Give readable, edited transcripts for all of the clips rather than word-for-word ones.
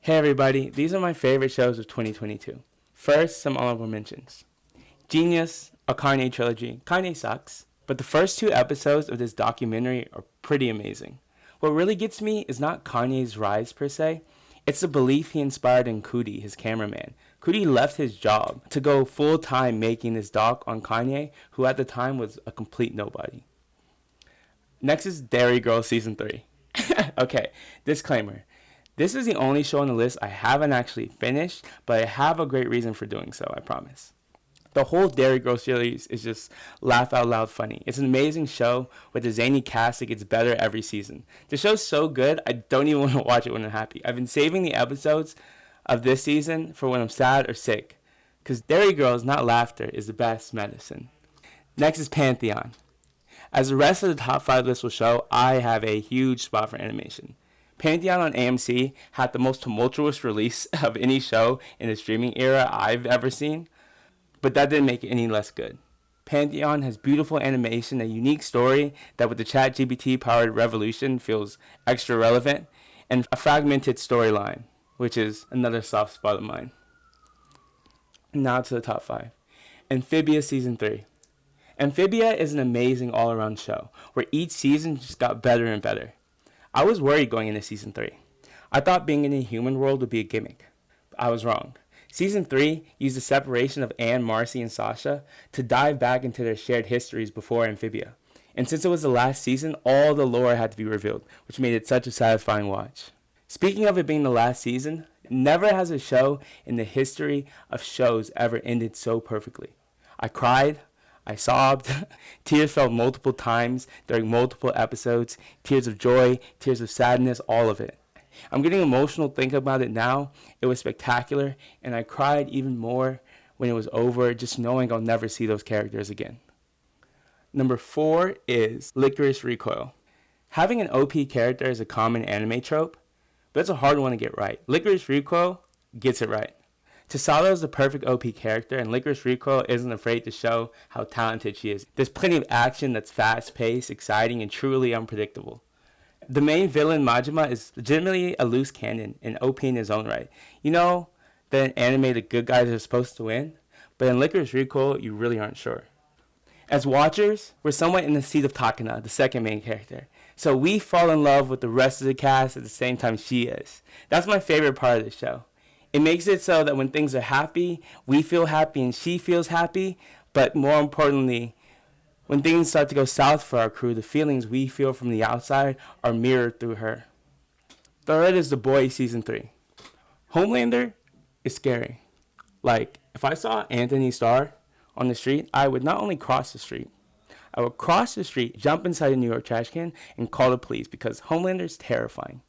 Hey everybody, these are my favorite shows of 2022. First, some honorable mentions. Jeen-yuhs, a Kanye trilogy. Kanye sucks, but the first 2 episodes of this documentary are pretty amazing. What really gets me is not Kanye's rise per se, it's the belief he inspired in Kudi, his cameraman. Kudi left his job to go full-time making this doc on Kanye, who at the time was a complete nobody. Next is Derry Girls Season 3. Okay, disclaimer. This is the only show on the list I haven't actually finished, but I have a great reason for doing so, I promise. The whole Derry Girls series is just laugh out loud funny. It's an amazing show with a zany cast that gets better every season. The show's so good, I don't even want to watch it when I'm happy. I've been saving the episodes of this season for when I'm sad or sick, because Derry Girls, not laughter, is the best medicine. Next is Pantheon. As the rest of the top 5 list will show, I have a huge spot for animation. Pantheon on AMC had the most tumultuous release of any show in the streaming era I've ever seen, but that didn't make it any less good. Pantheon has beautiful animation, a unique story that with the ChatGPT powered revolution feels extra relevant, and a fragmented storyline, which is another soft spot of mine. Now to the top 5. Amphibia Season 3. Amphibia is an amazing all-around show, where each season just got better and better. I was worried going into Season 3. I thought being in a human world would be a gimmick. I was wrong. Season 3 used the separation of Anne, Marcy, and Sasha to dive back into their shared histories before Amphibia. And since it was the last season, all the lore had to be revealed, which made it such a satisfying watch. Speaking of it being the last season, never has a show in the history of shows ever ended so perfectly. I cried. I sobbed, tears fell multiple times during multiple episodes, tears of joy, tears of sadness, all of it. I'm getting emotional thinking about it now. It was spectacular, and I cried even more when it was over, just knowing I'll never see those characters again. Number 4 is Lycoris Recoil. Having an OP character is a common anime trope, but it's a hard one to get right. Lycoris Recoil gets it right. Tasalo is the perfect OP character, and Lycoris Recoil isn't afraid to show how talented she is. There's plenty of action that's fast-paced, exciting, and truly unpredictable. The main villain, Majima, is legitimately a loose cannon and OP in his own right. You know that in anime the good guys are supposed to win, but in Lycoris Recoil you really aren't sure. As watchers, we're somewhat in the seat of Takana, the second main character. So we fall in love with the rest of the cast at the same time she is. That's my favorite part of the show. It makes it so that when things are happy, we feel happy and she feels happy. But more importantly, when things start to go south for our crew, the feelings we feel from the outside are mirrored through her. Third is The Boys Season 3. Homelander is scary. Like, if I saw Anthony Starr on the street, I would not only cross the street, I would cross the street, jump inside a New York trash can, and call the police because Homelander is terrifying.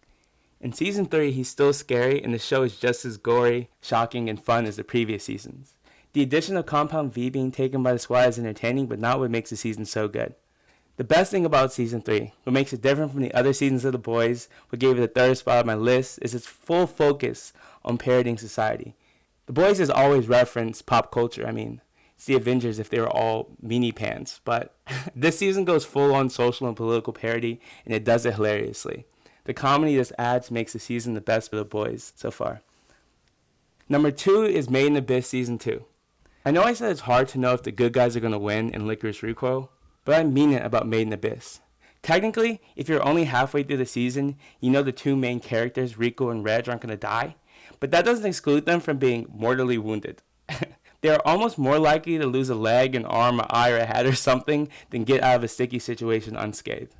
In Season 3, he's still scary, and the show is just as gory, shocking, and fun as the previous seasons. The addition of Compound V being taken by the squad is entertaining, but not what makes the season so good. The best thing about Season 3, what makes it different from the other seasons of The Boys, what gave it the third spot on my list, is its full focus on parodying society. The Boys has always referenced pop culture. It's the Avengers if they were all meanie pants, but this season goes full on social and political parody, and it does it hilariously. The comedy this adds makes the season the best for The Boys so far. Number 2 is Made in Abyss Season 2. I know I said it's hard to know if the good guys are going to win in Lycoris Recoil, but I mean it about Made in Abyss. Technically, if you're only halfway through the season, you know the 2 main characters, Rico and Reg, aren't going to die, but that doesn't exclude them from being mortally wounded. They are almost more likely to lose a leg, an arm, an eye, or a head or something than get out of a sticky situation unscathed.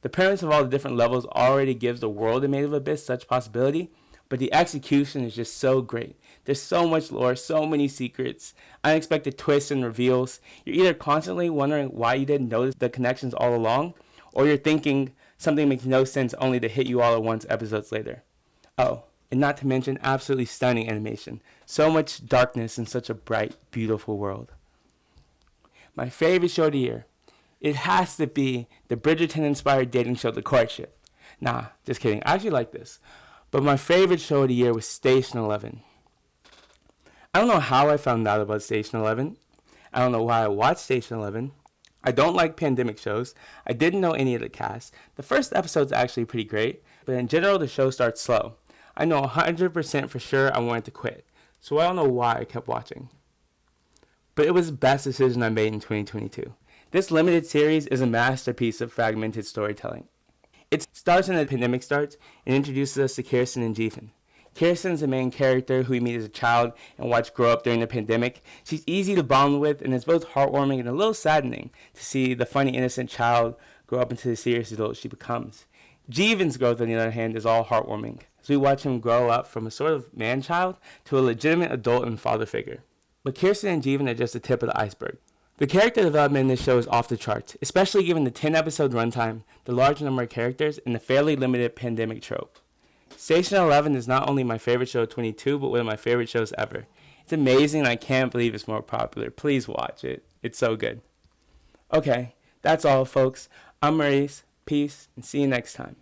The premise of all the different levels already gives the world in Made of Abyss such possibility, but the execution is just so great. There's so much lore, so many secrets, unexpected twists and reveals. You're either constantly wondering why you didn't notice the connections all along, or you're thinking something makes no sense only to hit you all at once episodes later. Oh, and not to mention absolutely stunning animation. So much darkness in such a bright, beautiful world. My favorite show of the year. It has to be the Bridgerton-inspired dating show, The Courtship. Nah, just kidding. I actually like this. But my favorite show of the year was Station 11. I don't know how I found out about Station 11. I don't know why I watched Station 11. I don't like pandemic shows. I didn't know any of the cast. The first episode's actually pretty great, but in general, the show starts slow. I know 100% for sure I wanted to quit, so I don't know why I kept watching. But it was the best decision I made in 2022. This limited series is a masterpiece of fragmented storytelling. It starts when the pandemic starts and introduces us to Kirsten and Jeevan. Kirsten is the main character who we meet as a child and watch grow up during the pandemic. She's easy to bond with, and it's both heartwarming and a little saddening to see the funny, innocent child grow up into the serious adult she becomes. Jeevan's growth, on the other hand, is all heartwarming, as we watch him grow up from a sort of man-child to a legitimate adult and father figure. But Kirsten and Jeevan are just the tip of the iceberg. The character development in this show is off the charts, especially given the 10-episode runtime, the large number of characters, and the fairly limited pandemic trope. Station 11 is not only my favorite show of 22, but one of my favorite shows ever. It's amazing and I can't believe it's more popular. Please watch it. It's so good. Okay, that's all, folks. I'm Maurice. Peace, and see you next time.